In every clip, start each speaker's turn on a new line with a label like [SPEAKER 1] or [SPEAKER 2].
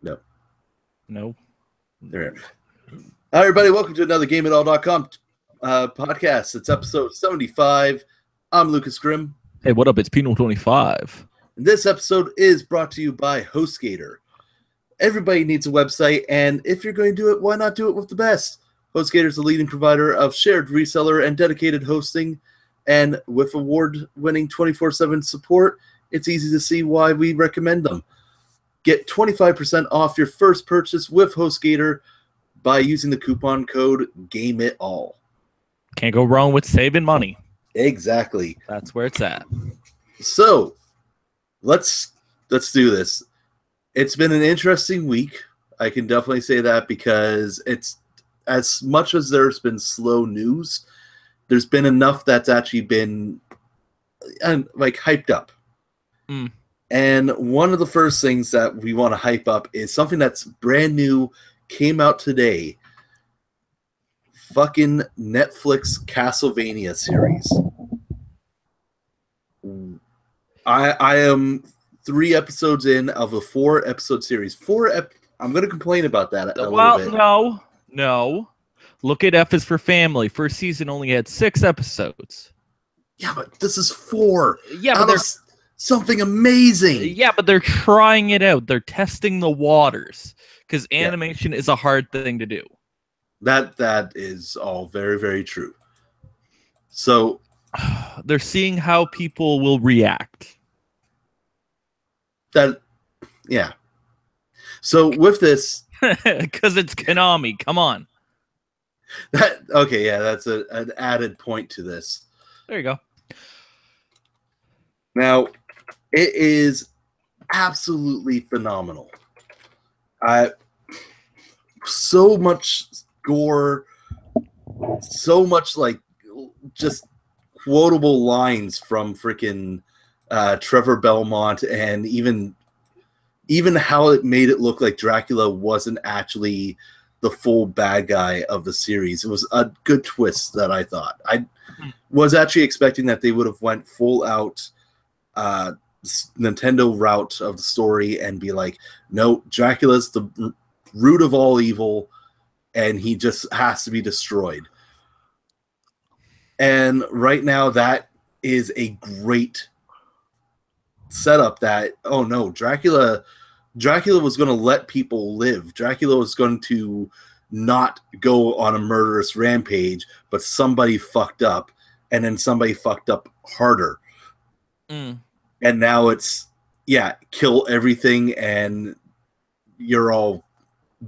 [SPEAKER 1] No.
[SPEAKER 2] No.
[SPEAKER 1] There. Hi, everybody. Welcome to another GameItAll.com podcast. It's episode 75. I'm Lucas Grimm.
[SPEAKER 2] Hey, what up? It's Pino25.
[SPEAKER 1] And this episode is brought to you by HostGator. Everybody needs a website, and if you're going to do it, why not do it with the best? HostGator is the leading provider of shared reseller and dedicated hosting, and with award-winning 24/7 support, it's easy to see why we recommend them. Get 25% off your first purchase with HostGator by using the coupon code GameItAll.
[SPEAKER 2] Can't go wrong with saving money.
[SPEAKER 1] Exactly.
[SPEAKER 2] That's where it's at.
[SPEAKER 1] So, let's do this. It's been an interesting week. I can definitely say that because it's as much as there's been slow news, there's been enough that's actually been like hyped up. And one of the first things that we want to hype up is something that's brand new, came out today. Fucking Netflix Castlevania series. I am 3 episodes in of a 4-episode series. I'm going to complain about that a little bit.
[SPEAKER 2] No. Look at F is for Family. First season only had 6 episodes.
[SPEAKER 1] Yeah, but this is 4.
[SPEAKER 2] Yeah, but
[SPEAKER 1] there's something amazing.
[SPEAKER 2] Yeah, but they're trying it out. They're testing the waters because animation is a hard thing to do.
[SPEAKER 1] That is all very, very true. So
[SPEAKER 2] they're seeing how people will react.
[SPEAKER 1] So with this,
[SPEAKER 2] because it's Konami, come on.
[SPEAKER 1] That's an added point to this.
[SPEAKER 2] There you go.
[SPEAKER 1] Now, it is absolutely phenomenal. So much gore, so much like just quotable lines from freaking Trevor Belmont, and even how it made it look like Dracula wasn't actually the full bad guy of the series. It was a good twist that I thought. I was actually expecting that they would have went full out Nintendo route of the story and be like, no, Dracula's the root of all evil and he just has to be destroyed. And right now that is a great setup that, oh no, Dracula was going to let people live. Dracula was going to not go on a murderous rampage, but somebody fucked up, and then somebody fucked up harder. And now it's, kill everything, and you're all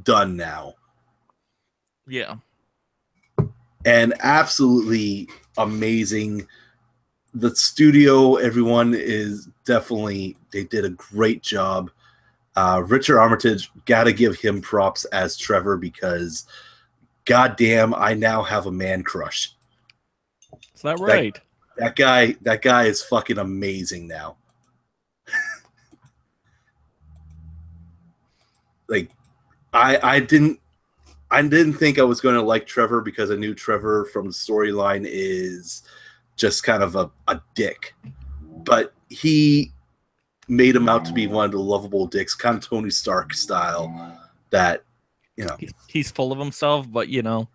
[SPEAKER 1] done now.
[SPEAKER 2] Yeah.
[SPEAKER 1] And absolutely amazing. The studio, everyone is definitely, they did a great job. Richard Armitage, gotta give him props as Trevor because goddamn, I now have a man crush.
[SPEAKER 2] Is that right?
[SPEAKER 1] That guy is fucking amazing now. Like, I didn't think I was going to like Trevor because I knew Trevor from the storyline is just kind of a dick, but he made him out to be one of the lovable dicks, kind of Tony Stark style. That
[SPEAKER 2] he's full of himself, but you can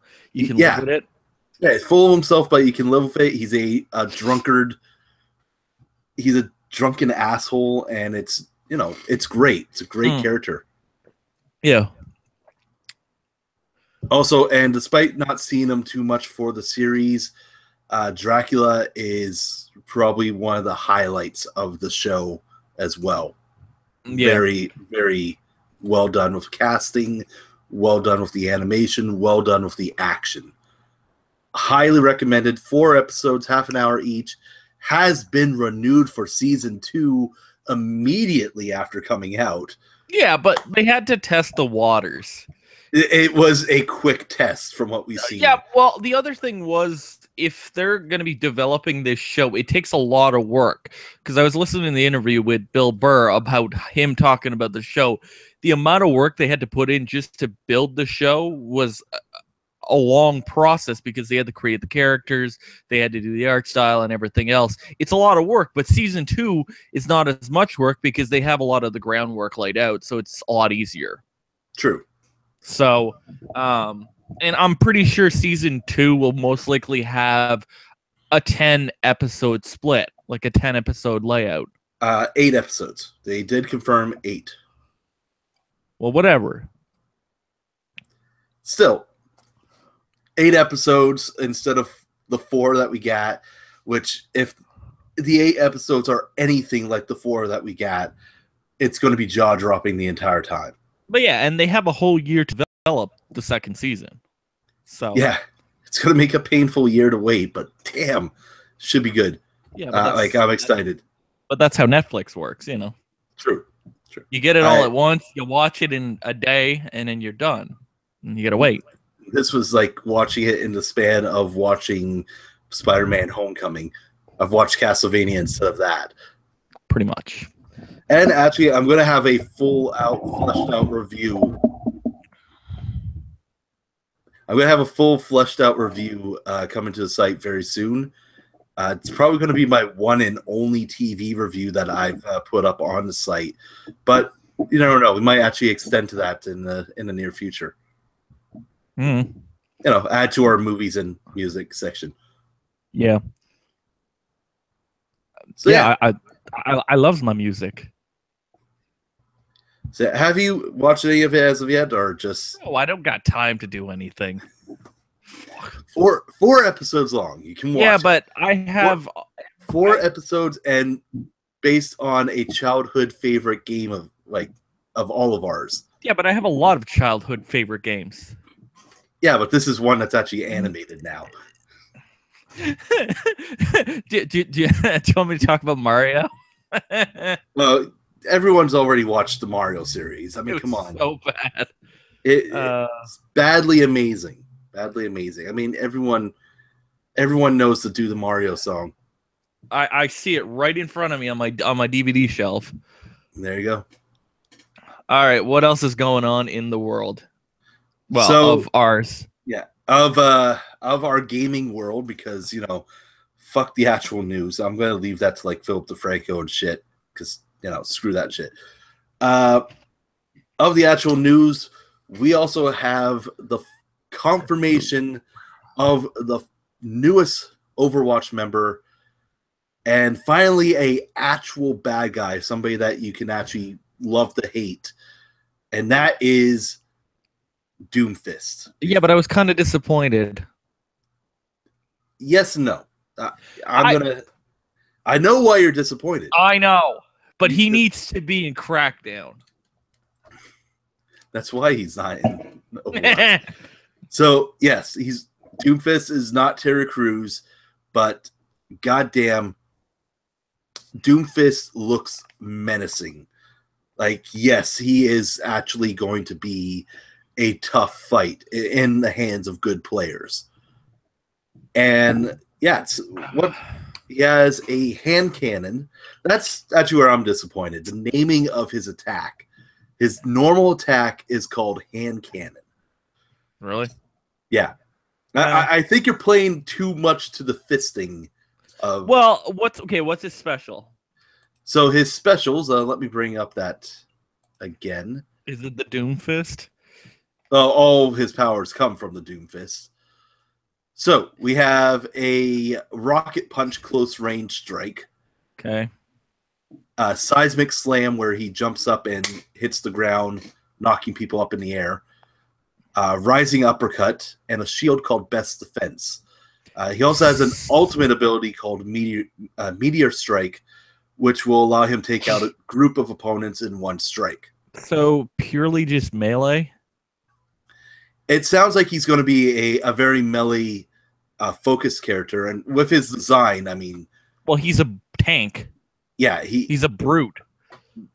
[SPEAKER 2] live with it.
[SPEAKER 1] Yeah, he's full of himself, but you can live with it. He's a drunkard. He's a drunken asshole, and it's great. It's a great character.
[SPEAKER 2] Yeah.
[SPEAKER 1] Also, and despite not seeing him too much for the series, Dracula is probably one of the highlights of the show as well. Yeah. Very, very well done with casting, well done with the animation, well done with the action. Highly recommended. 4 episodes, half an hour each. Has been renewed for season 2 immediately after coming out.
[SPEAKER 2] Yeah, but they had to test the waters.
[SPEAKER 1] It was a quick test from what we've seen.
[SPEAKER 2] Yeah, well, the other thing was, if they're going to be developing this show, it takes a lot of work. Because I was listening to the interview with Bill Burr about him talking about the show. The amount of work they had to put in just to build the show was a long process because they had to create the characters, they had to do the art style and everything else. It's a lot of work, but season 2 is not as much work because they have a lot of the groundwork laid out, so it's a lot easier.
[SPEAKER 1] True.
[SPEAKER 2] So, and I'm pretty sure season 2 will most likely have a 10-episode split, like a 10-episode layout.
[SPEAKER 1] 8 episodes. They did confirm 8.
[SPEAKER 2] Well, whatever.
[SPEAKER 1] Still, 8 episodes instead of the 4 that we got, which if the 8 episodes are anything like the 4 that we got, it's going to be jaw-dropping the entire time.
[SPEAKER 2] But yeah, and they have a whole year to develop the second season. So
[SPEAKER 1] yeah, it's going to make a painful year to wait, but damn, should be good.
[SPEAKER 2] Yeah,
[SPEAKER 1] I'm excited.
[SPEAKER 2] But that's how Netflix works, you know.
[SPEAKER 1] True.
[SPEAKER 2] You get it all at once, you watch it in a day, and then you're done. And you got to wait.
[SPEAKER 1] This was like watching it in the span of watching Spider-Man Homecoming. I've watched Castlevania instead of that.
[SPEAKER 2] Pretty much.
[SPEAKER 1] And actually, I'm going to have a full-out, fleshed-out review. I'm going to have a full, fleshed-out review coming to the site very soon. It's probably going to be my one and only TV review that I've put up on the site. But you never know. We might actually extend to that in the near future.
[SPEAKER 2] Mm.
[SPEAKER 1] You know, add to our movies and music section.
[SPEAKER 2] Yeah.
[SPEAKER 1] So
[SPEAKER 2] yeah, I love my music.
[SPEAKER 1] So have you watched any of it as of yet, or just?
[SPEAKER 2] Oh, I don't got time to do anything.
[SPEAKER 1] 4 episodes long. You can watch.
[SPEAKER 2] Yeah, but I have
[SPEAKER 1] 4 episodes, and based on a childhood favorite game of all of ours.
[SPEAKER 2] Yeah, but I have a lot of childhood favorite games.
[SPEAKER 1] Yeah, but this is one that's actually animated now.
[SPEAKER 2] do you want me to talk about Mario?
[SPEAKER 1] Well, everyone's already watched the Mario series. I mean, come on.
[SPEAKER 2] So bad.
[SPEAKER 1] It's badly amazing. Badly amazing. I mean, everyone knows to do the Mario song.
[SPEAKER 2] I see it right in front of me on my DVD shelf.
[SPEAKER 1] There you go.
[SPEAKER 2] All right, what else is going on in the world? Well, of ours.
[SPEAKER 1] Yeah, of our gaming world, because fuck the actual news. I'm gonna leave that to like Philip DeFranco and shit, because screw that shit. Of the actual news, we also have the confirmation of the newest Overwatch member, and finally a actual bad guy, somebody that you can actually love to hate, and that is Doomfist.
[SPEAKER 2] Yeah, but I was kind of disappointed.
[SPEAKER 1] Yes and no. I know why you're disappointed.
[SPEAKER 2] I know, but he needs to be in Crackdown.
[SPEAKER 1] That's why he's not in Overwatch. So, yes, Doomfist is not Terry Crews, but goddamn, Doomfist looks menacing. Like, yes, he is actually going to be a tough fight in the hands of good players. And, yeah, he has a hand cannon. That's actually where I'm disappointed. The naming of his attack. His normal attack is called hand cannon.
[SPEAKER 2] Really?
[SPEAKER 1] Yeah. I think you're playing too much to the fisting of.
[SPEAKER 2] Well, what's his special?
[SPEAKER 1] So his specials, let me bring up that again.
[SPEAKER 2] Is it the Doomfist?
[SPEAKER 1] All of his powers come from the Doomfist. So we have a rocket punch close range strike.
[SPEAKER 2] Okay.
[SPEAKER 1] A seismic slam where he jumps up and hits the ground, knocking people up in the air. Rising uppercut, and a shield called Best Defense. He also has an ultimate ability called Meteor Strike, which will allow him to take out a group of opponents in one strike.
[SPEAKER 2] So purely just melee?
[SPEAKER 1] It sounds like he's going to be a very melee focused character, and with his design, I mean...
[SPEAKER 2] Well, he's a tank.
[SPEAKER 1] Yeah,
[SPEAKER 2] he's a brute.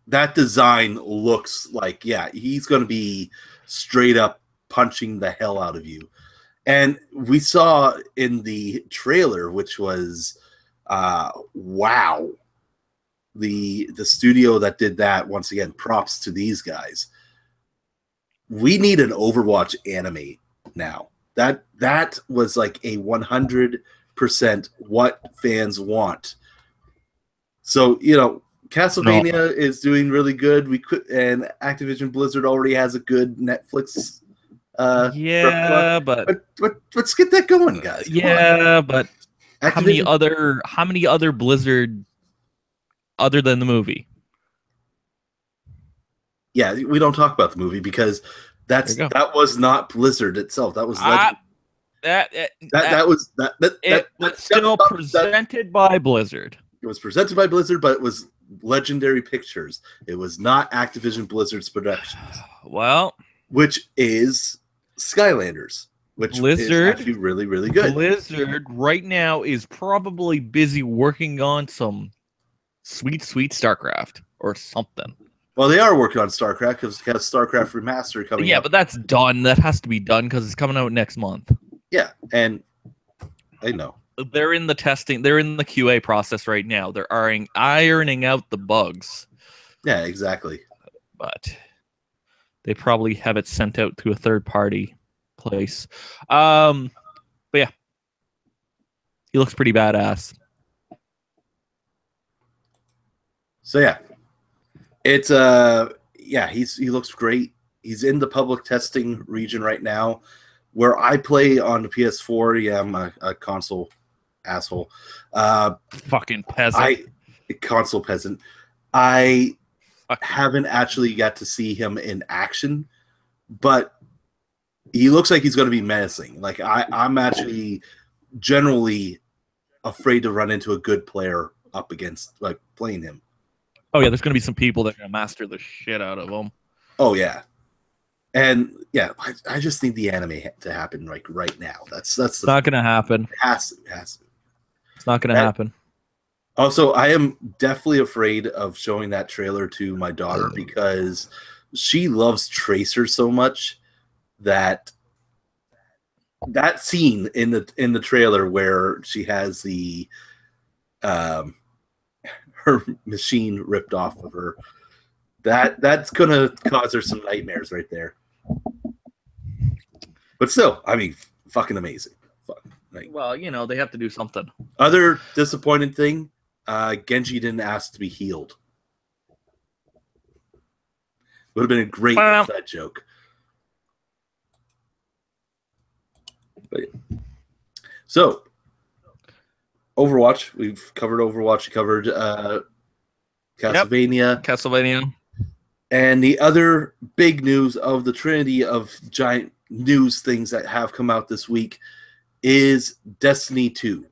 [SPEAKER 1] That design looks like, he's going to be straight up punching the hell out of you. And we saw in the trailer, which was wow. The studio that did that, once again, props to these guys. We need an Overwatch anime now. That was like a 100% what fans want. So, Castlevania is doing really good. And Activision Blizzard already has a good Netflix.
[SPEAKER 2] Yeah, but
[SPEAKER 1] let's get that going, guys.
[SPEAKER 2] Yeah, but
[SPEAKER 1] Activision...
[SPEAKER 2] how many other Blizzard other than the movie?
[SPEAKER 1] Yeah, we don't talk about the movie because that was not Blizzard itself. That was
[SPEAKER 2] still presented by Blizzard.
[SPEAKER 1] It was presented by Blizzard, but it was Legendary Pictures. It was not Activision Blizzard's Productions.
[SPEAKER 2] Well,
[SPEAKER 1] which is Skylanders, which is actually really, really good.
[SPEAKER 2] Blizzard right now is probably busy working on some sweet StarCraft or something.
[SPEAKER 1] Well, they are working on StarCraft because it has StarCraft Remastered coming up.
[SPEAKER 2] Yeah, but that's done. That has to be done because it's coming out next month.
[SPEAKER 1] Yeah, and I know.
[SPEAKER 2] They're in the testing. They're in the QA process right now. They're ironing out the bugs.
[SPEAKER 1] Yeah, exactly.
[SPEAKER 2] But they probably have it sent out to a third-party place. But yeah. He looks pretty badass.
[SPEAKER 1] So yeah. It's he looks great. He's in the public testing region right now. Where I play on the PS4, yeah, I'm a console asshole.
[SPEAKER 2] Fucking peasant.
[SPEAKER 1] Console peasant. I haven't actually got to see him in action, but he looks like he's going to be menacing. Like I'm actually generally afraid to run into a good player up against like playing him.
[SPEAKER 2] Oh yeah, there's going to be some people that are going to master the shit out of him.
[SPEAKER 1] Oh yeah. And yeah, I just need the anime to happen like right now. That's
[SPEAKER 2] not going to happen.
[SPEAKER 1] It has to.
[SPEAKER 2] It's not going to happen.
[SPEAKER 1] Also, I am definitely afraid of showing that trailer to my daughter because she loves Tracer so much that scene in the trailer where she has the her machine ripped off of her, that's gonna cause her some nightmares right there. But still, I mean, fucking amazing.
[SPEAKER 2] Well, you know, they have to do something.
[SPEAKER 1] Other disappointing thing, Genji didn't ask to be healed. Would have been a great inside joke. But, so, Overwatch. We've covered Overwatch. We covered Castlevania.
[SPEAKER 2] Yep. Castlevania.
[SPEAKER 1] And the other big news of the trinity of giant news things that have come out this week is Destiny 2.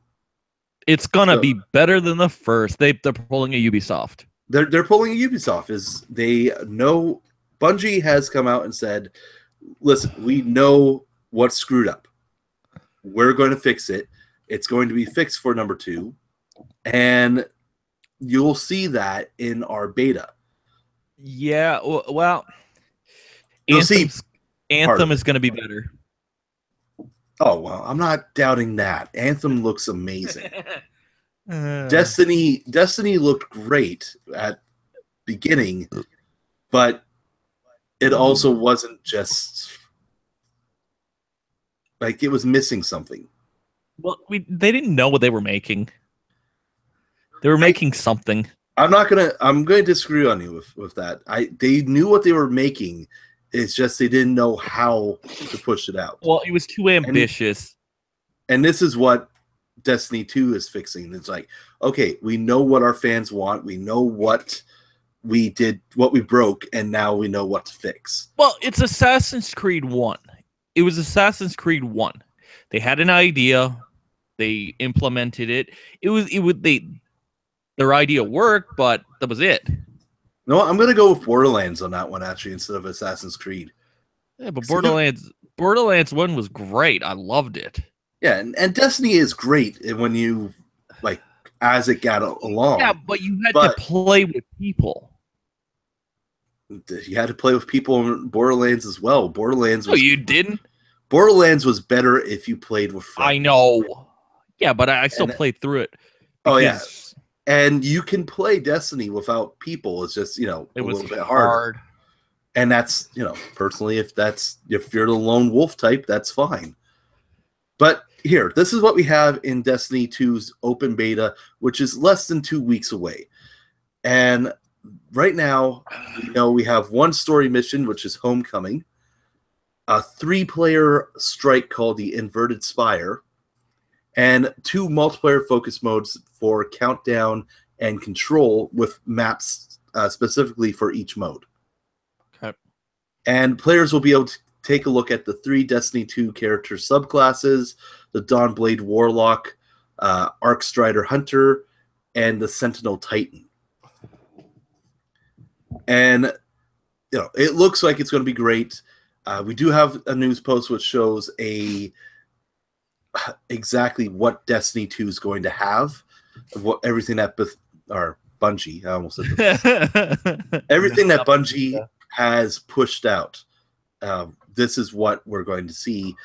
[SPEAKER 2] It's gonna be better than the first. They're pulling a Ubisoft.
[SPEAKER 1] They're pulling a Ubisoft. Is they know Bungie has come out and said, "Listen, we know what's screwed up. We're going to fix it. It's going to be fixed for number 2, and you'll see that in our beta."
[SPEAKER 2] Yeah, well, Anthem is going to be better.
[SPEAKER 1] Oh, well, I'm not doubting that. Anthem looks amazing. Destiny looked great at beginning, but it also wasn't just like it was missing something.
[SPEAKER 2] Well, they didn't know what they were making. They were making something. I'm
[SPEAKER 1] going to disagree on you with that. They knew what they were making. It's just they didn't know how to push it out.
[SPEAKER 2] Well, it was too ambitious.
[SPEAKER 1] And this is what Destiny 2 is fixing. It's like, okay, we know what our fans want. We know what we did, what we broke, and now we know what to fix.
[SPEAKER 2] Well, it's Assassin's Creed 1. It was Assassin's Creed 1. They had an idea. They implemented it. Their idea worked, but that was it.
[SPEAKER 1] No, I'm going to go with Borderlands on that one, actually, instead of Assassin's Creed.
[SPEAKER 2] Yeah, but Borderlands 1 was great. I loved it.
[SPEAKER 1] Yeah, and Destiny is great when you, like, as it got along.
[SPEAKER 2] Yeah, but you had to play with people.
[SPEAKER 1] You had to play with people in Borderlands as well.
[SPEAKER 2] You didn't?
[SPEAKER 1] Borderlands was better if you played with friends.
[SPEAKER 2] I know. Yeah, but I still played through it.
[SPEAKER 1] Oh, yeah. And you can play Destiny without people. It's just, it was a little bit hard. And that's, personally, if you're the lone wolf type, that's fine. But here, this is what we have in Destiny 2's open beta, which is less than 2 weeks away. And right now, we have one story mission, which is Homecoming, a 3-player strike called the Inverted Spire, and 2 multiplayer focus modes for Countdown and Control with maps specifically for each mode.
[SPEAKER 2] Okay.
[SPEAKER 1] And players will be able to take a look at the 3 Destiny 2 character subclasses, the Dawnblade Warlock, Arcstrider Hunter, and the Sentinel Titan. And it looks like it's going to be great. We do have a news post which shows exactly what Destiny 2 is going to have, everything that Bungie, I almost said everything that Bungie has pushed out. This is what we're going to see,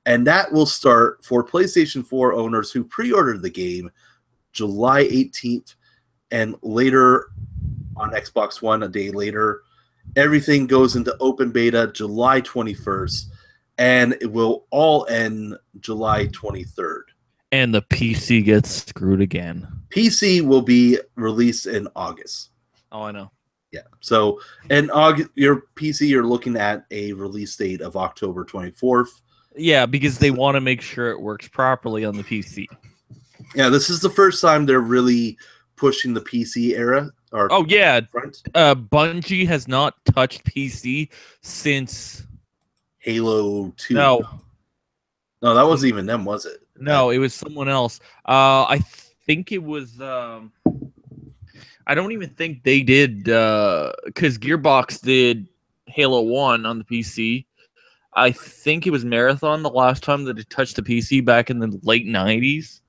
[SPEAKER 1] and that will start for PlayStation 4 owners who pre-ordered the game July 18th, and later on Xbox One a day later. Everything goes into open beta July 21st, and it will all end July 23rd.
[SPEAKER 2] And the PC gets screwed again.
[SPEAKER 1] PC will be released in August.
[SPEAKER 2] Oh, I know.
[SPEAKER 1] Yeah. So in August, your PC, you're looking at a release date of October 24th.
[SPEAKER 2] Yeah, because they want to make sure it works properly on the PC.
[SPEAKER 1] Yeah, this is the first time they're really pushing the PC era.
[SPEAKER 2] Oh, yeah.
[SPEAKER 1] Front.
[SPEAKER 2] Bungie has not touched PC since
[SPEAKER 1] Halo 2.
[SPEAKER 2] No,
[SPEAKER 1] that wasn't even them, was it?
[SPEAKER 2] No, it was someone else. I think it was... I don't even think they did... Because Gearbox did Halo 1 on the PC. I think it was Marathon the last time that it touched the PC back in the late 90s.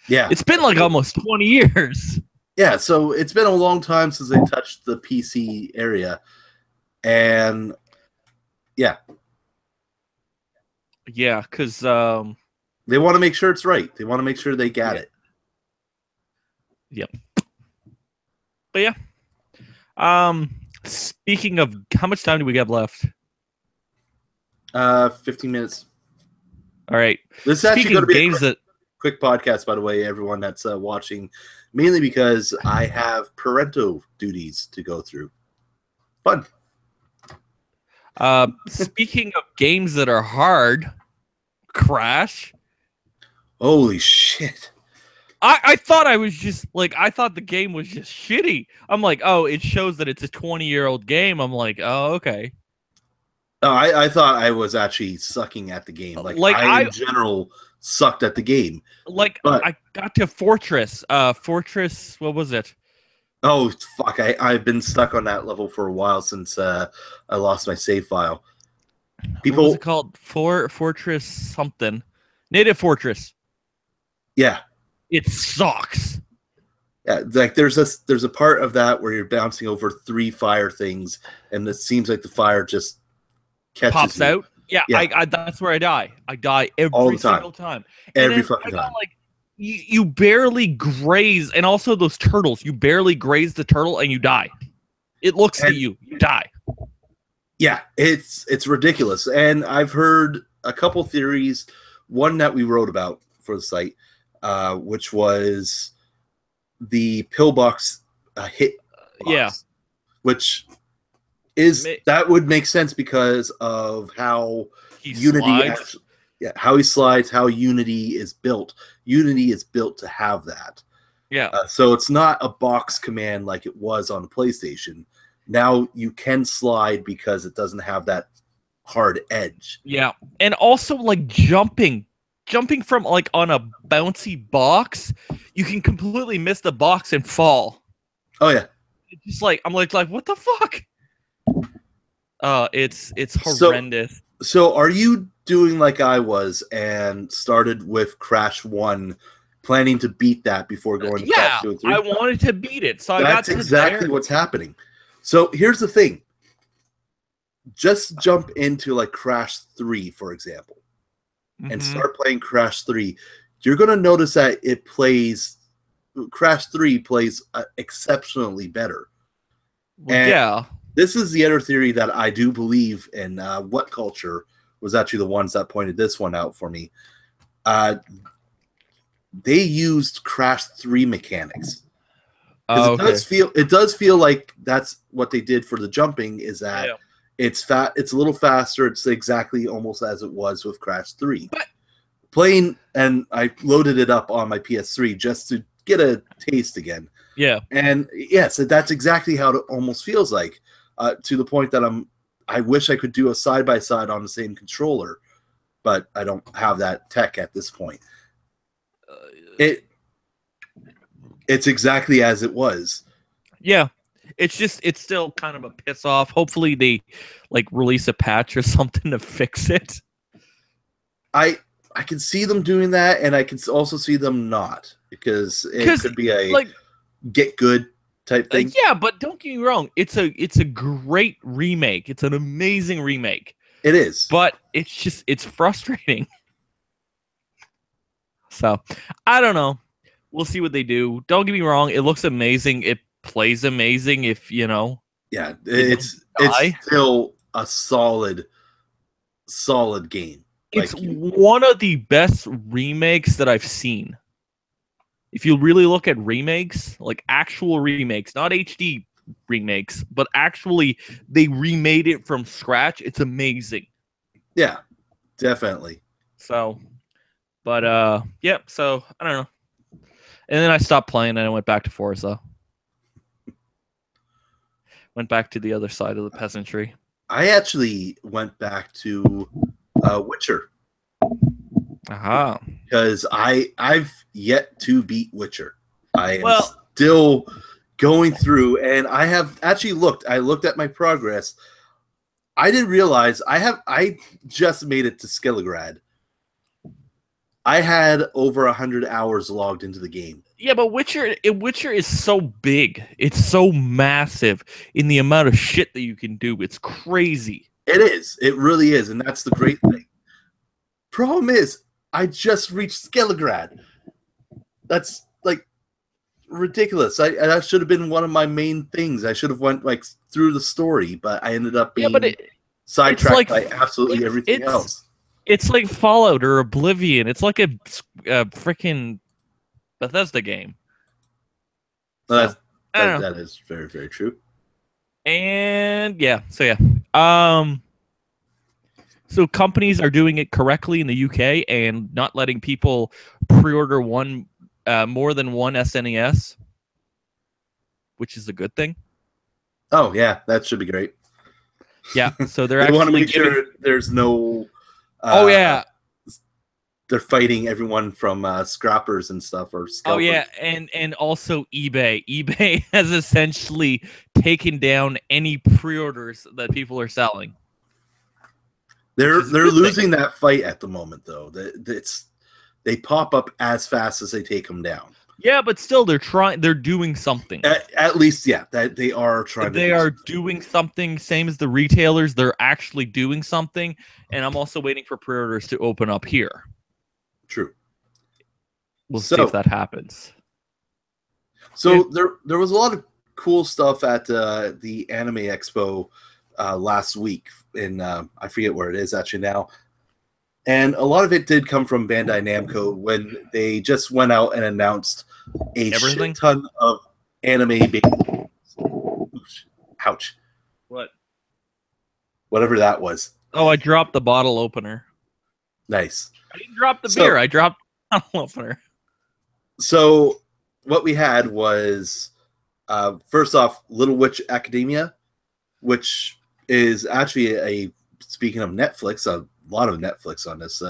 [SPEAKER 1] Yeah.
[SPEAKER 2] It's been like almost 20 years.
[SPEAKER 1] Yeah, so it's been a long time since they touched the PC area. And yeah.
[SPEAKER 2] Yeah, because
[SPEAKER 1] they want to make sure it's right. They want to make sure they got it.
[SPEAKER 2] Yep. But yeah. Speaking of, how much time do we have left?
[SPEAKER 1] 15 minutes.
[SPEAKER 2] All right.
[SPEAKER 1] This is actually going to be
[SPEAKER 2] games that
[SPEAKER 1] quick podcast, by the way, everyone that's watching, mainly because I have parental duties to go through. Fun.
[SPEAKER 2] Speaking of games that are hard, Crash.
[SPEAKER 1] Holy shit.
[SPEAKER 2] I thought I thought the game was just shitty. I'm like, oh, it shows that it's a 20-year-old game. I'm like, oh, okay.
[SPEAKER 1] Oh, I thought I was actually sucking at the game. Like I in general sucked at the game.
[SPEAKER 2] Like, but I got to Fortress. Fortress, what was it?
[SPEAKER 1] Oh, fuck. I've been stuck on that level for a while since I lost my save file.
[SPEAKER 2] What was it called? Fortress something. Native Fortress.
[SPEAKER 1] Yeah.
[SPEAKER 2] It sucks.
[SPEAKER 1] Yeah, like there's a part of that where you're bouncing over 3 fire things, and it seems like the fire just
[SPEAKER 2] pops out. Yeah. I that's where I die. I die every single time.
[SPEAKER 1] Every fucking time.
[SPEAKER 2] Like you barely graze, and also those turtles. You barely graze the turtle, and you die. It looks at you. You die.
[SPEAKER 1] Yeah, it's ridiculous. And I've heard a couple theories. One that we wrote about for the site, which was the pillbox hit box,
[SPEAKER 2] yeah,
[SPEAKER 1] which is that would make sense because of how Unity how he slides, how Unity is built. Unity is built to have that.
[SPEAKER 2] Yeah.
[SPEAKER 1] So it's not a box command like it was on the PlayStation. Now you can slide because it doesn't have that hard edge.
[SPEAKER 2] Yeah. And also like jumping from like on a bouncy box, you can completely miss the box and fall.
[SPEAKER 1] Oh yeah.
[SPEAKER 2] It's just like I'm like what the fuck? It's horrendous.
[SPEAKER 1] So are you doing like I was and started with Crash 1, planning to beat that before going to Crash 2 and 3?
[SPEAKER 2] I wanted to beat it, so
[SPEAKER 1] that's exactly what's happening. So here's the thing. Just jump into like Crash 3, for example, and start playing Crash 3. You're going to notice that Crash 3 plays exceptionally better.
[SPEAKER 2] And yeah.
[SPEAKER 1] This is the other theory that I do believe in. What Culture was actually the ones that pointed this one out for me. They used Crash 3 mechanics Because
[SPEAKER 2] Oh, okay.
[SPEAKER 1] it does feel like that's what they did for the jumping, is that it's a little faster. It's exactly almost as it was with Crash 3.
[SPEAKER 2] But
[SPEAKER 1] Playing, and I loaded it up on my PS3 just to get a taste again.
[SPEAKER 2] yeah.
[SPEAKER 1] And yes, that's exactly how it almost feels like, to the point that I wish I could do a side-by-side on the same controller, but I don't have that tech at this point. It's exactly as it was.
[SPEAKER 2] Yeah. It's still kind of a piss off. Hopefully they like release a patch or something to fix it.
[SPEAKER 1] I can see them doing that, and I can also see them not, because it could be a get good type thing.
[SPEAKER 2] Yeah, but don't get me wrong. It's a great remake. It's an amazing remake.
[SPEAKER 1] It is.
[SPEAKER 2] But it's frustrating. So, I don't know. We'll see what they do. Don't get me wrong. It looks amazing. It plays amazing if,
[SPEAKER 1] Yeah, it's still a solid game.
[SPEAKER 2] It's one of the best remakes that I've seen. If you really look at remakes, like actual remakes, not HD remakes, but actually they remade it from scratch, it's amazing.
[SPEAKER 1] Yeah, definitely.
[SPEAKER 2] So, but so I don't know. And then I stopped playing and I went back to Forza. Went back to the other side of the peasantry.
[SPEAKER 1] I actually went back to Witcher.
[SPEAKER 2] Aha.
[SPEAKER 1] Because I've yet to beat Witcher. I am still going through, and I have actually looked. I looked at my progress. I didn't realize I just made it to Skelegrad. I had over 100 hours logged into the game.
[SPEAKER 2] Yeah, but Witcher is so big. It's so massive in the amount of shit that you can do. It's crazy.
[SPEAKER 1] It is. It really is, and that's the great thing. Problem is, I just reached Skelegrad. That's like ridiculous. That should have been one of my main things. I should have went like through the story, but I ended up being sidetracked by absolutely everything else.
[SPEAKER 2] It's like Fallout or Oblivion. It's like a freaking Bethesda game.
[SPEAKER 1] That is very, very true.
[SPEAKER 2] And so companies are doing it correctly in the UK and not letting people pre-order more than one SNES, which is a good thing.
[SPEAKER 1] Oh yeah, that should be great.
[SPEAKER 2] Yeah, so they
[SPEAKER 1] want to make sure there's no. They're fighting everyone from scrappers and stuff or scalpers.
[SPEAKER 2] Oh yeah, and also eBay. eBay has essentially taken down any pre-orders that people are selling.
[SPEAKER 1] They're losing that fight at the moment, though. They pop up as fast as they take them down.
[SPEAKER 2] Yeah, but still, they're trying. They're doing something.
[SPEAKER 1] At least, yeah, that they are trying.
[SPEAKER 2] They are doing something. Same as the retailers, they're actually doing something. And I'm also waiting for pre-orders to open up here.
[SPEAKER 1] True.
[SPEAKER 2] We'll see if that happens.
[SPEAKER 1] So there was a lot of cool stuff at the Anime Expo last week in I forget where it is actually now. And a lot of it did come from Bandai Namco when they just went out and announced a shit ton of anime baby. Ouch.
[SPEAKER 2] What?
[SPEAKER 1] Whatever that was.
[SPEAKER 2] Oh, I dropped the bottle opener.
[SPEAKER 1] Nice.
[SPEAKER 2] I didn't drop the beer. I dropped the bottle opener.
[SPEAKER 1] So what we had was, first off, Little Witch Academia, which is actually speaking of Netflix, a lot of Netflix on this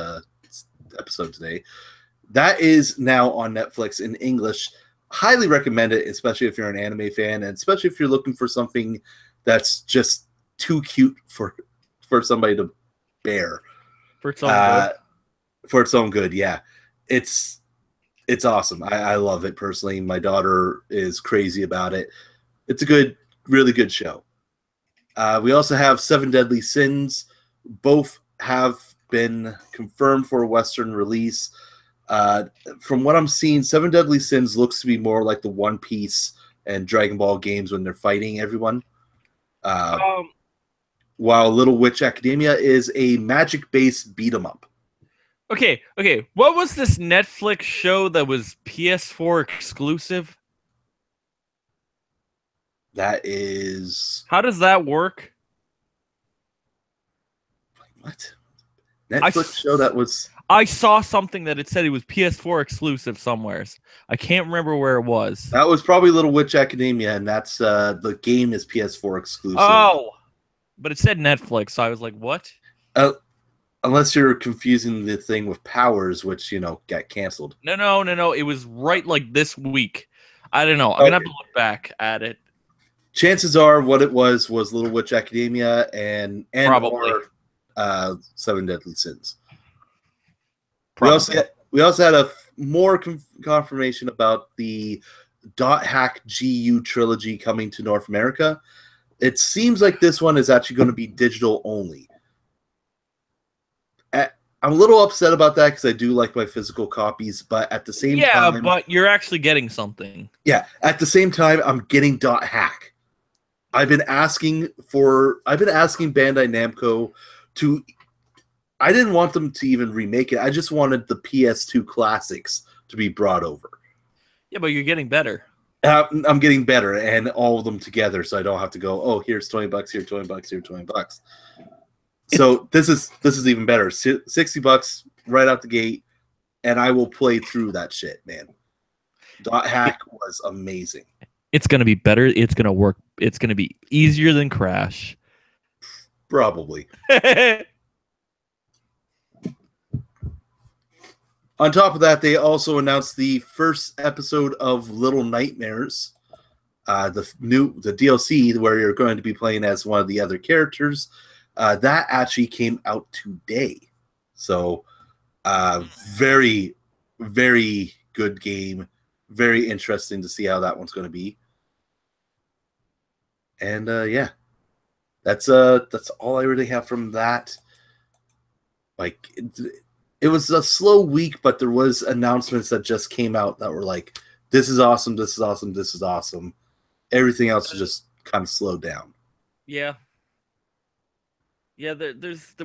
[SPEAKER 1] episode today. That is now on Netflix in English. Highly recommend it, especially if you're an anime fan, and especially if you're looking for something that's just too cute for somebody to bear.
[SPEAKER 2] For its own good.
[SPEAKER 1] For its own good, yeah. It's awesome. I love it personally. My daughter is crazy about it. It's a good, really good show. We also have Seven Deadly Sins. Both have been confirmed for a Western release. From what I'm seeing, Seven Deadly Sins looks to be more like the One Piece and Dragon Ball games when they're fighting everyone. While Little Witch Academia is a magic-based beat-em-up.
[SPEAKER 2] Okay. What was this Netflix show that was PS4 exclusive?
[SPEAKER 1] That is...
[SPEAKER 2] How does that work?
[SPEAKER 1] What? Netflix show that was...
[SPEAKER 2] I saw something that it said it was PS4 exclusive somewheres. I can't remember where it was.
[SPEAKER 1] That was probably Little Witch Academia, and that's the game is PS4 exclusive.
[SPEAKER 2] Oh, but it said Netflix, so I was like, what?
[SPEAKER 1] Unless you're confusing the thing with Powers, which, got canceled.
[SPEAKER 2] No. It was right like this week. I don't know. I'm going to have to look back at it.
[SPEAKER 1] Chances are what it was Little Witch Academia and
[SPEAKER 2] Probably.
[SPEAKER 1] Or, 7 Deadly Sins.
[SPEAKER 2] Probably.
[SPEAKER 1] We also had a more confirmation about the .hack GU trilogy coming to North America. It seems like this one is actually going to be digital only. I'm a little upset about that because I do like my physical copies, but at the same time... Yeah,
[SPEAKER 2] but you're actually getting something.
[SPEAKER 1] Yeah, at the same time, I'm getting .hack. I've been asking Bandai Namco to... I didn't want them to even remake it. I just wanted the PS2 classics to be brought over.
[SPEAKER 2] Yeah, but you're getting better.
[SPEAKER 1] I'm getting better, and all of them together, so I don't have to go, oh, here's $20, here $20, here $20. So this is even better. $60 right out the gate, and I will play through that shit, man. .hack was amazing.
[SPEAKER 2] It's gonna be better. It's gonna work. It's gonna be easier than Crash.
[SPEAKER 1] Probably. On top of that, they also announced the first episode of Little Nightmares, the DLC where you're going to be playing as one of the other characters. That actually came out today. So, very, very good game. Very interesting to see how that one's going to be. And yeah, that's all I really have from that. Like, it was a slow week, but there was announcements that just came out that were like, this is awesome, this is awesome, this is awesome. Everything else just kind of slowed down.
[SPEAKER 2] Yeah. Yeah, there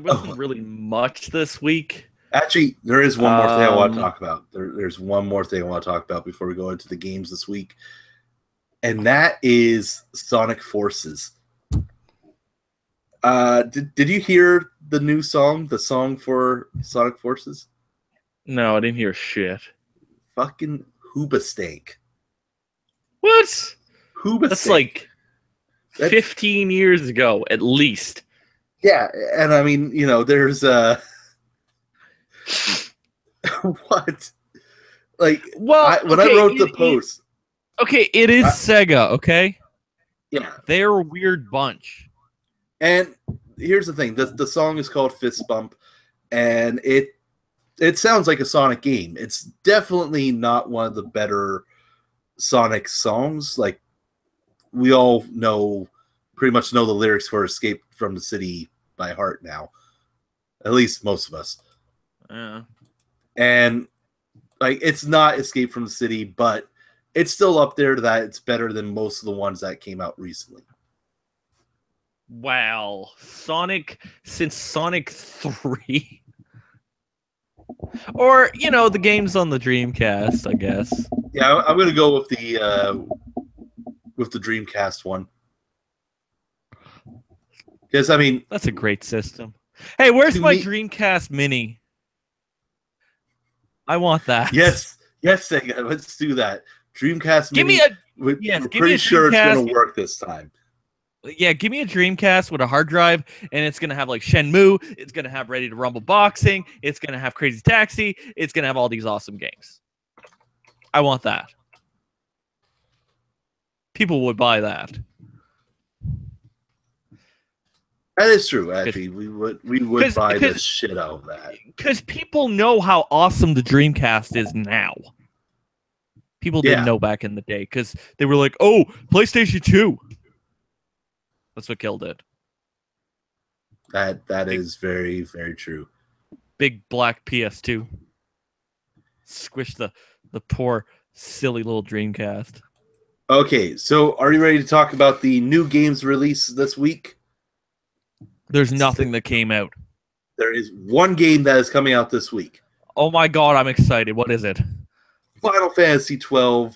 [SPEAKER 2] wasn't really much this week.
[SPEAKER 1] Actually, there is one more thing I want to talk about. There's one more thing I want to talk about before we go into the games this week. And that is Sonic Forces. Did you hear the new song, the song for Sonic Forces?
[SPEAKER 2] No, I didn't hear shit.
[SPEAKER 1] Fucking Hoobastank.
[SPEAKER 2] What?
[SPEAKER 1] Hoobastank.
[SPEAKER 2] That's like 15 years ago, at least.
[SPEAKER 1] Yeah, and I mean, there's what? Like, when I wrote the post...
[SPEAKER 2] Okay, it is Sega, okay?
[SPEAKER 1] Yeah.
[SPEAKER 2] They're a weird bunch.
[SPEAKER 1] And here's the thing. The song is called Fist Bump, and it sounds like a Sonic game. It's definitely not one of the better Sonic songs. Like, we all pretty much know the lyrics for Escape from the City by heart now. At least most of us.
[SPEAKER 2] Yeah.
[SPEAKER 1] And, like, it's not Escape from the City, but it's still up there to that. It's better than most of the ones that came out recently.
[SPEAKER 2] Wow. Since Sonic 3. Or, the games on the Dreamcast, I guess.
[SPEAKER 1] Yeah, I'm going to go with the Dreamcast one. Because, I mean...
[SPEAKER 2] That's a great system. Hey, where's my Dreamcast Mini? I want that.
[SPEAKER 1] Yes, Sega, let's do that. Dreamcast Mini. We're
[SPEAKER 2] give
[SPEAKER 1] pretty
[SPEAKER 2] me a
[SPEAKER 1] sure it's
[SPEAKER 2] Dreamcast.
[SPEAKER 1] going to work this time.
[SPEAKER 2] Yeah, give me a Dreamcast with a hard drive, and it's going to have, like, Shenmue. It's going to have Ready to Rumble Boxing. It's going to have Crazy Taxi. It's going to have all these awesome games. I want that. People would buy that.
[SPEAKER 1] That is true, actually. We would buy the shit out of that.
[SPEAKER 2] Because people know how awesome the Dreamcast is now. People didn't know back in the day, because they were like, oh, PlayStation 2. That's what killed it.
[SPEAKER 1] That is very, very true.
[SPEAKER 2] Big black PS2. Squish the poor, silly little Dreamcast.
[SPEAKER 1] Okay, so are you ready to talk about the new games released this week?
[SPEAKER 2] There's nothing that came out.
[SPEAKER 1] There is one game that is coming out this week.
[SPEAKER 2] Oh my god, I'm excited. What is it?
[SPEAKER 1] Final Fantasy XII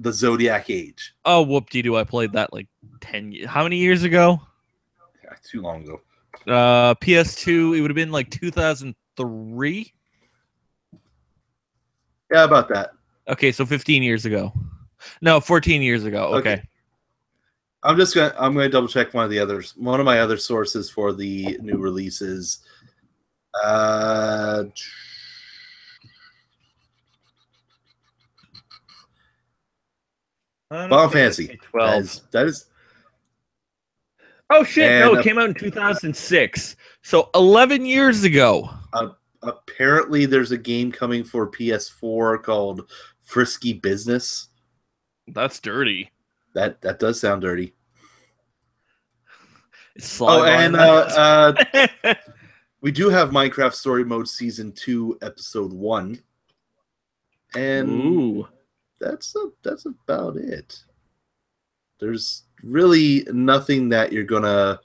[SPEAKER 1] the Zodiac Age.
[SPEAKER 2] Oh, whoop-de-doo. I played that like 10 years. How many years ago?
[SPEAKER 1] Yeah, too long ago.
[SPEAKER 2] PS2, it would have been like 2003.
[SPEAKER 1] Yeah, about that.
[SPEAKER 2] Okay, so 15 years ago. No, 14 years ago. Okay.
[SPEAKER 1] I'm gonna double check one of my other sources for the new releases. Final Fantasy
[SPEAKER 2] 12.
[SPEAKER 1] That is.
[SPEAKER 2] Oh shit! No, it came out in 2006. So 11 years ago.
[SPEAKER 1] Apparently, there's a game coming for PS4 called Frisky Business.
[SPEAKER 2] That's dirty.
[SPEAKER 1] That does sound dirty. We do have Minecraft Story Mode Season 2, Episode 1. And that's about it. There's really nothing that you're gonna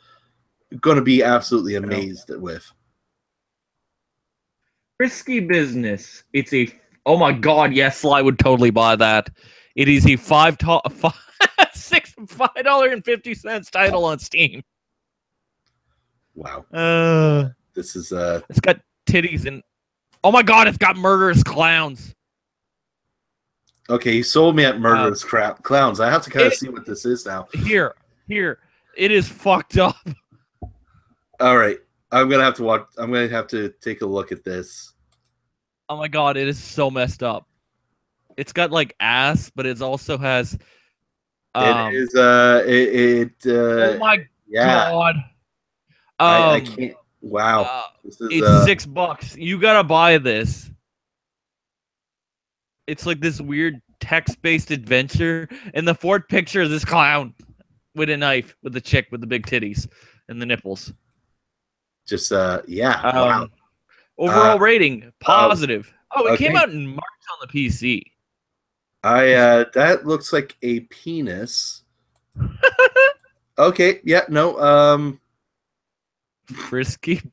[SPEAKER 1] be absolutely amazed with.
[SPEAKER 2] Risky Business. It's a oh my god, yes, I would totally buy that. It is a $5.50 title on Steam.
[SPEAKER 1] Wow. This is
[SPEAKER 2] it's got titties and oh my god, it's got murderous clowns.
[SPEAKER 1] Okay, you sold me at murderous clowns. I have to kind of see what this is now.
[SPEAKER 2] Here. It is fucked up.
[SPEAKER 1] All right. I'm going to have to take a look at this.
[SPEAKER 2] Oh my god, it is so messed up. It's got like ass, but it also has
[SPEAKER 1] it is
[SPEAKER 2] oh my god.
[SPEAKER 1] I can't. Wow.
[SPEAKER 2] It's $6. You got to buy this. It's like this weird text-based adventure, and the fourth picture is this clown with a knife, with the chick with the big titties and the nipples.
[SPEAKER 1] Just wow.
[SPEAKER 2] Overall rating positive. It came out in March on the PC.
[SPEAKER 1] That looks like a penis. Okay, yeah, no.
[SPEAKER 2] Frisky.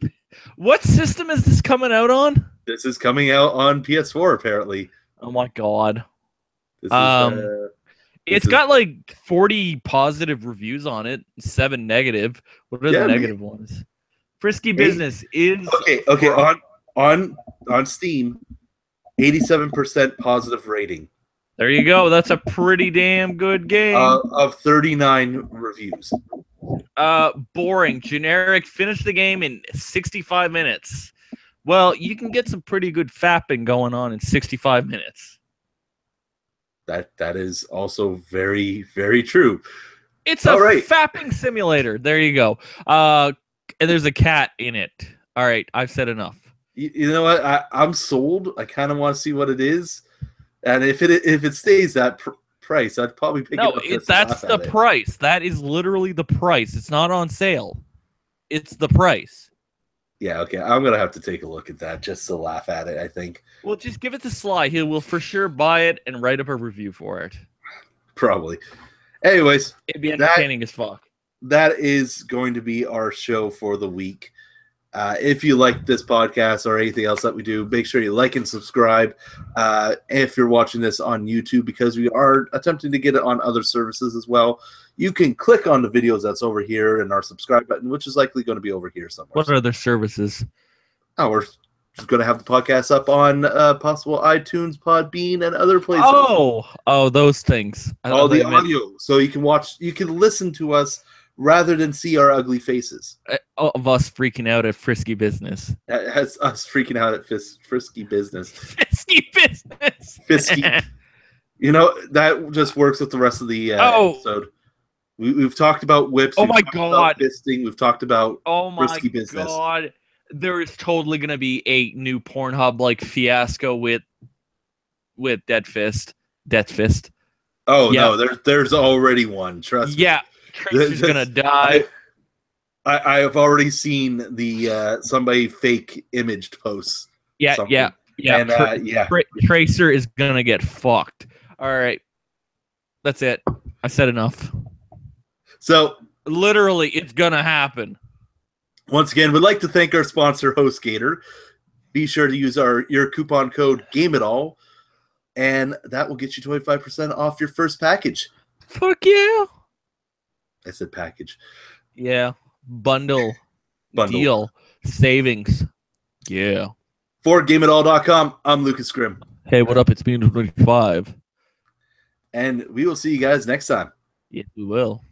[SPEAKER 2] What system is this coming out on?
[SPEAKER 1] This is coming out on PS4 apparently.
[SPEAKER 2] Oh my god. It's got like 40 positive reviews on it, 7 negative. What are the negative ones? Frisky Business is
[SPEAKER 1] okay. On Steam, 87% positive rating.
[SPEAKER 2] There you go. That's a pretty damn good game.
[SPEAKER 1] Of 39 reviews.
[SPEAKER 2] Boring, generic. Finish the game in 65 minutes. Well, you can get some pretty good fapping going on in 65 minutes.
[SPEAKER 1] That is also very, very true.
[SPEAKER 2] It's a fapping simulator. There you go. And there's a cat in it. All right, I've said enough.
[SPEAKER 1] You know what? I'm sold. I kind of want to see what it is, and if it stays that price, I'd probably pick it up. No,
[SPEAKER 2] that's the price. That is literally the price. It's not on sale. It's the price.
[SPEAKER 1] Yeah, okay. I'm gonna have to take a look at that just to laugh at it. I think.
[SPEAKER 2] Well, just give it to Sly. He will for sure buy it and write up a review for it.
[SPEAKER 1] Probably. Anyways,
[SPEAKER 2] it'd be entertaining as fuck.
[SPEAKER 1] That is going to be our show for the week. If you like this podcast or anything else that we do, make sure you like and subscribe. If you're watching this on YouTube, because we are attempting to get it on other services as well, you can click on the videos that's over here and our subscribe button, which is likely going to be over here somewhere.
[SPEAKER 2] What other services?
[SPEAKER 1] Oh, we're just going to have the podcast up on possible iTunes, Podbean, and other places.
[SPEAKER 2] Oh, those things.
[SPEAKER 1] All the audio, so you can listen to us rather than see our ugly faces.
[SPEAKER 2] Of us freaking out at Frisky Business.
[SPEAKER 1] That's us freaking out at Frisky Business.
[SPEAKER 2] Frisky Business.
[SPEAKER 1] Frisky. You know, that just works with the rest of the episode. We've talked about whips.
[SPEAKER 2] Oh my god.
[SPEAKER 1] Fisting. We've talked about Frisky Business.
[SPEAKER 2] Oh my god. There is totally going to be a new Pornhub fiasco with Death Fist.
[SPEAKER 1] Oh, yeah. No, there's already one. Trust me.
[SPEAKER 2] Yeah. Tracer's gonna die.
[SPEAKER 1] I have already seen the somebody fake imaged posts.
[SPEAKER 2] Yeah. And, Tracer is gonna get fucked. All right, that's it. I said enough.
[SPEAKER 1] So
[SPEAKER 2] literally, it's gonna happen.
[SPEAKER 1] Once again, we'd like to thank our sponsor, HostGator. Be sure to use your coupon code GameItAll and that will get you 25% off your first package.
[SPEAKER 2] Fuck yeah.
[SPEAKER 1] I said package.
[SPEAKER 2] Yeah. Bundle. Deal. Savings. Yeah.
[SPEAKER 1] For GameItAll.com, I'm Lucas Grimm.
[SPEAKER 2] Hey, what up? It's me, 25.
[SPEAKER 1] And we will see you guys next time.
[SPEAKER 2] Yes, we will.